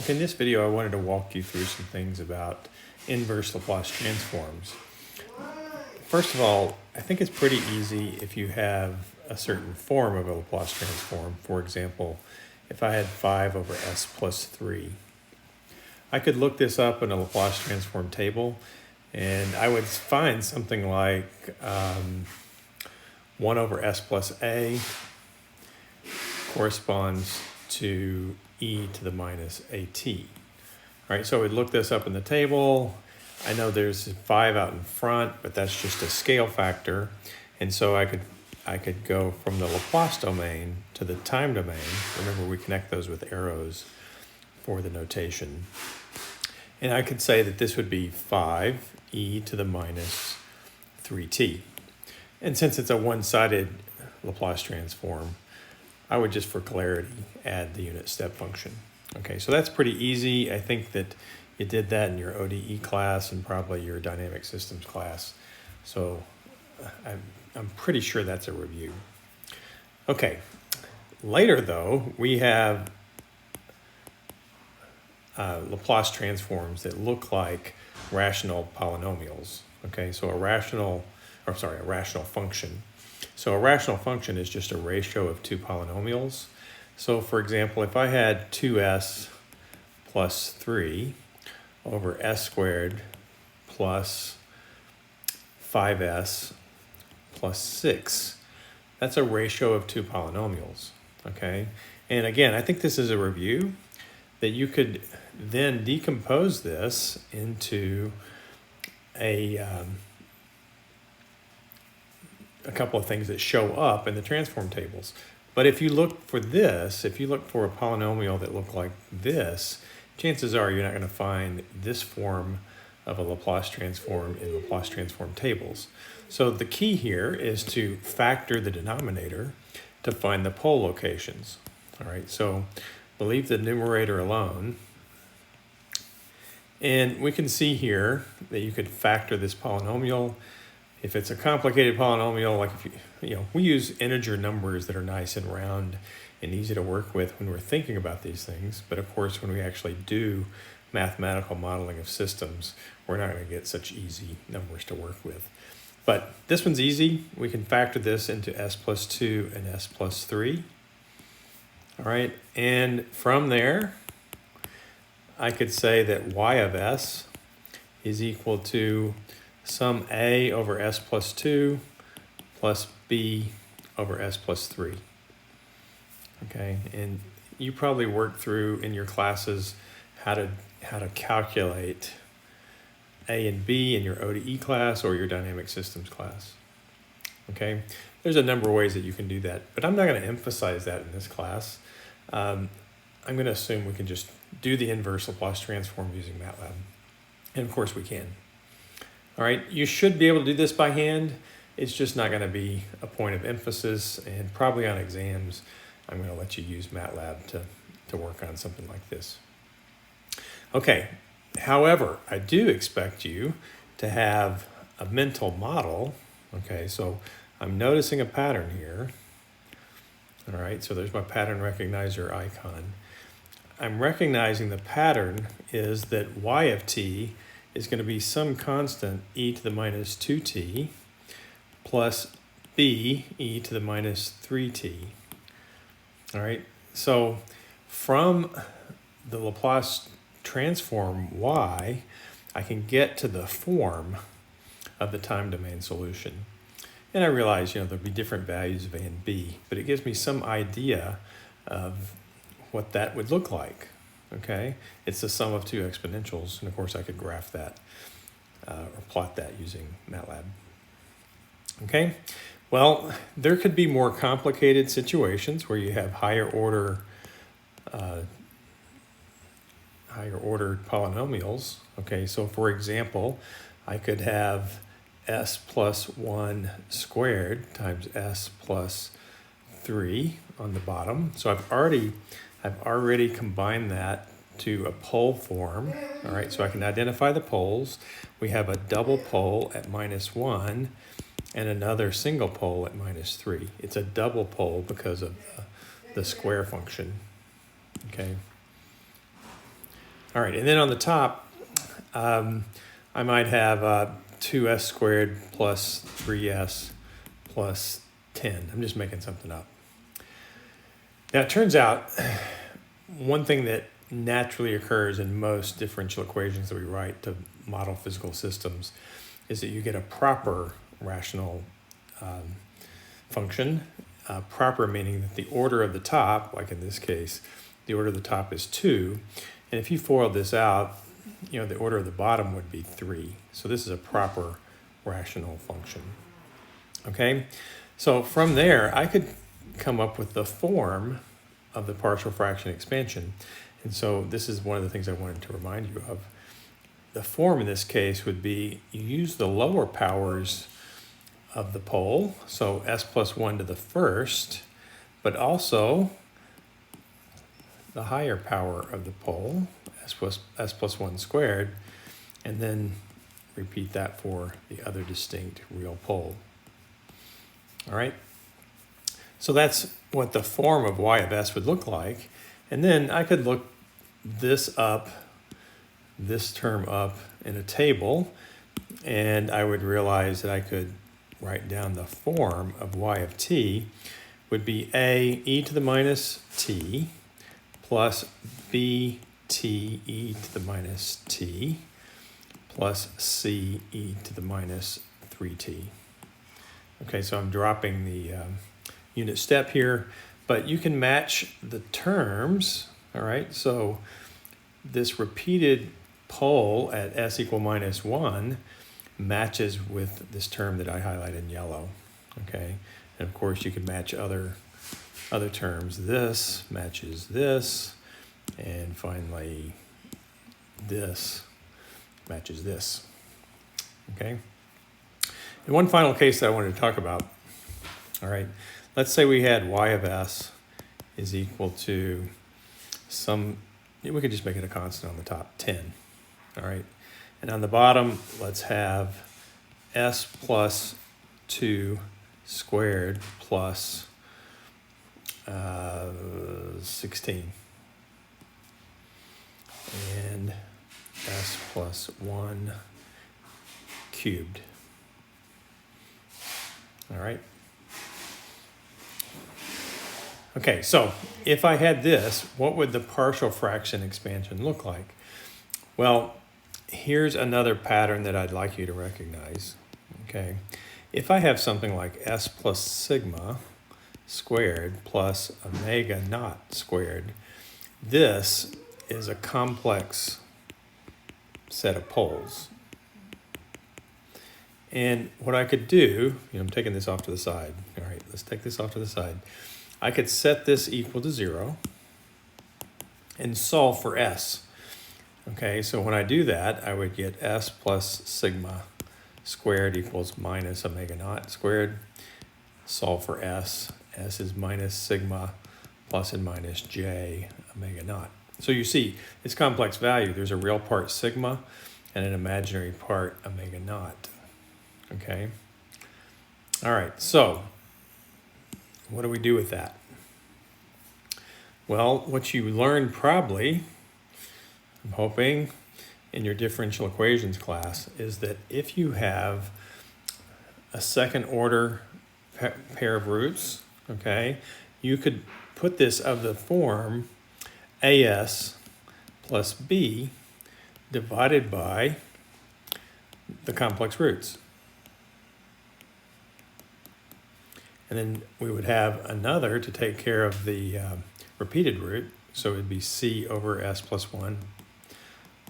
Okay, in this video I wanted to walk you through some things about inverse Laplace transforms. First of all, I think it's pretty easy if you have a certain form of a Laplace transform. For example, if I had 5 over s plus 3. I could look this up in a Laplace transform table and I would find something like 1 over s plus a corresponds to e to the minus at. All right, so I would look this up in the table. I know there's 5 out in front, but that's just a scale factor. And so I could go from the Laplace domain to the time domain. Remember, we connect those with arrows for the notation. And I could say that this would be 5e to the minus 3t. And since it's a one-sided Laplace transform, I would just, for clarity, add the unit step function. Okay, so that's pretty easy. I think that you did that in your ODE class and probably your dynamic systems class. So I'm pretty sure that's a review. Okay, later though, we have Laplace transforms that look like rational polynomials. Okay, so a rational function. So a rational function is just a ratio of 2 polynomials. So for example, if I had 2s plus 3 over s squared plus 5s plus 6, that's a ratio of 2 polynomials, okay? And again, I think this is a review that you could then decompose this into a couple of things that show up in the transform tables. But if you look for this, if you look for a polynomial that look like this, chances are you're not going to find this form of a Laplace transform in Laplace transform tables. So the key here is to factor the denominator to find the pole locations. All right, so we'll leave the numerator alone. And we can see here that you could factor this polynomial. If it's a complicated polynomial, like if we use integer numbers that are nice and round and easy to work with when we're thinking about these things. But of course, when we actually do mathematical modeling of systems, we're not going to get such easy numbers to work with. But this one's easy. We can factor this into s plus 2 and s plus 3. All right, and from there, I could say that y of s is equal to sum a over s plus 2 plus b over s plus 3. Okay, and you probably worked through in your classes how to calculate a and b in your ODE class or your dynamic systems class. Okay, there's a number of ways that you can do that, but I'm not going to emphasize that in this class. I'm going to assume we can just do the inverse Laplace transform using Matlab. And of course we can. All right, you should be able to do this by hand. It's just not going to be a point of emphasis, and probably on exams, I'm going to let you use Matlab to work on something like this. Okay, however, I do expect you to have a mental model. Okay, so I'm noticing a pattern here. All right, so there's my pattern recognizer icon. I'm recognizing the pattern is that y of t is going to be some constant e to the minus 2t plus b e to the minus 3t. All right, so from the Laplace transform y, I can get to the form of the time domain solution. And I realize, there'll be different values of a and b, but it gives me some idea of what that would look like. Okay, it's the sum of 2 exponentials, and of course I could graph that or plot that using Matlab. Okay, well, there could be more complicated situations where you have higher ordered polynomials. Okay, so for example, I could have s plus 1 squared times s plus 3 on the bottom. So I've already combined that to a pole form. All right, so I can identify the poles. We have a double pole at -1 and another single pole at -3. It's a double pole because of the square function. Okay. All right, and then on the top, I might have 2s squared plus 3s plus 10. I'm just making something up. Now, it turns out one thing that naturally occurs in most differential equations that we write to model physical systems is that you get a proper rational function. Proper meaning that the order of the top, like in this case, the order of the top is 2. And if you FOIL this out, the order of the bottom would be 3. So this is a proper rational function. Okay? So from there, I could come up with the form of the partial fraction expansion. And so this is one of the things I wanted to remind you of. The form in this case would be you use the lower powers of the pole, so s plus 1 to the first, but also the higher power of the pole, s plus 1 squared, and then repeat that for the other distinct real pole. All right? So that's what the form of y of s would look like. And then I could look this term up in a table, and I would realize that I could write down the form of y of t would be a e to the minus t plus b t e to the minus t plus c e to the minus 3t. Okay, so I'm dropping the unit step here, but you can match the terms, all right? So this repeated pole at s equal minus 1 matches with this term that I highlight in yellow, okay? And of course, you can match other terms. This matches this, and finally, this matches this, okay? And one final case that I wanted to talk about, all right? Let's say we had y of s is equal to we could just make it a constant on the top, 10, all right? And on the bottom, let's have s plus 2 squared plus 16. And s plus 1 cubed. All right. Okay, so if I had this, what would the partial fraction expansion look like? Well, here's another pattern that I'd like you to recognize, okay? If I have something like s plus sigma squared plus omega naught squared, this is a complex set of poles. And what I could do, I'm taking this off to the side. All right, let's take this off to the side. I could set this equal to 0 and solve for s. Okay, so when I do that, I would get s plus sigma squared equals minus omega naught squared. Solve for s. S is minus sigma plus and minus j omega naught. So you see, it's complex value. There's a real part sigma and an imaginary part omega naught. Okay? All right, so what do we do with that? Well, what you learned probably, I'm hoping, in your differential equations class is that if you have a second order pair of roots, okay, you could put this of the form as plus b divided by the complex roots. And then we would have another to take care of the repeated root. So it would be c over s plus 1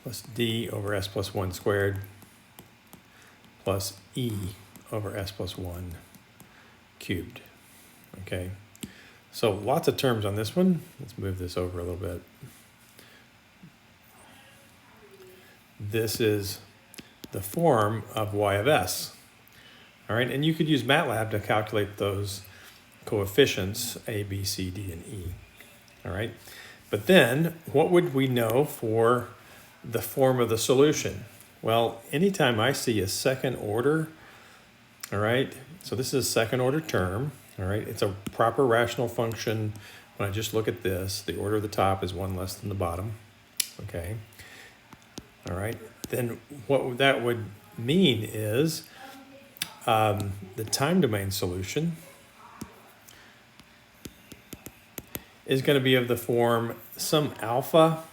plus d over s plus 1 squared plus e over s plus 1 cubed. Okay, so lots of terms on this one. Let's move this over a little bit. This is the form of y of s. All right, and you could use Matlab to calculate those coefficients, a, b, c, d, and e. All right, but then what would we know for the form of the solution? Well, anytime I see a second order, all right, so this is a second order term, all right, it's a proper rational function. When I just look at this, the order of the top is 1 less than the bottom, okay? all right, then what that would mean is the time domain solution is going to be of the form some alpha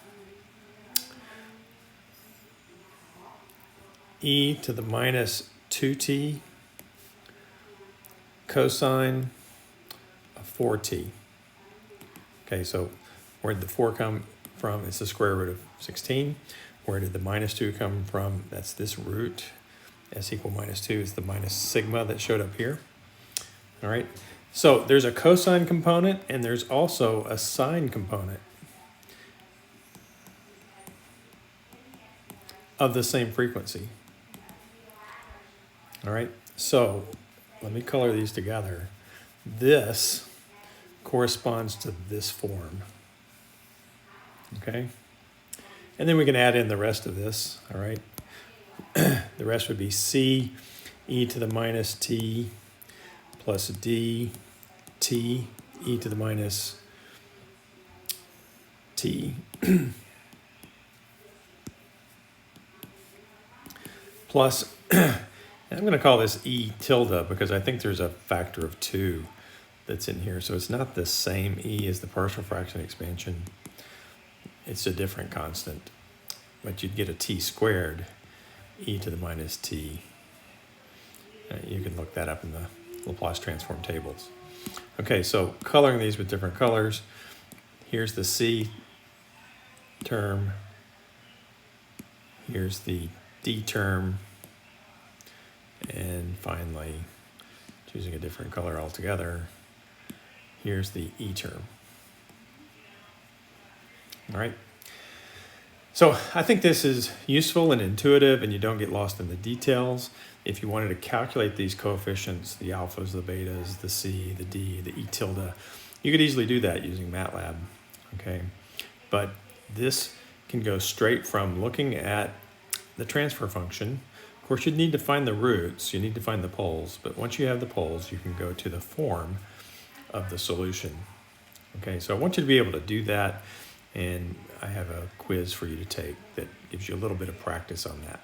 e to the minus 2t cosine of 4t. Okay, so where did the 4 come from? It's the square root of 16. Where did the minus 2 come from? That's this root. S equal minus 2 is the minus sigma that showed up here. All right, so there's a cosine component and there's also a sine component of the same frequency. All right, so let me color these together. This corresponds to this form. Okay, and then we can add in the rest of this. All right, the rest would be c e to the minus t plus d t e to the minus t plus, I'm going to call this e tilde because I think there's a factor of 2 that's in here. So it's not the same e as the partial fraction expansion. It's a different constant, but you'd get a t squared e to the minus t. You can look that up in the Laplace transform tables. Okay, so coloring these with different colors. Here's the c term. Here's the d term. And finally, choosing a different color altogether, here's the e term. All right. So I think this is useful and intuitive and you don't get lost in the details. If you wanted to calculate these coefficients, the alphas, the betas, the c, the d, the e tilde, you could easily do that using Matlab, okay? But this can go straight from looking at the transfer function. Of course, you'd need to find the roots, you need to find the poles, but once you have the poles, you can go to the form of the solution. Okay, so I want you to be able to do that, and I have a quiz for you to take that gives you a little bit of practice on that.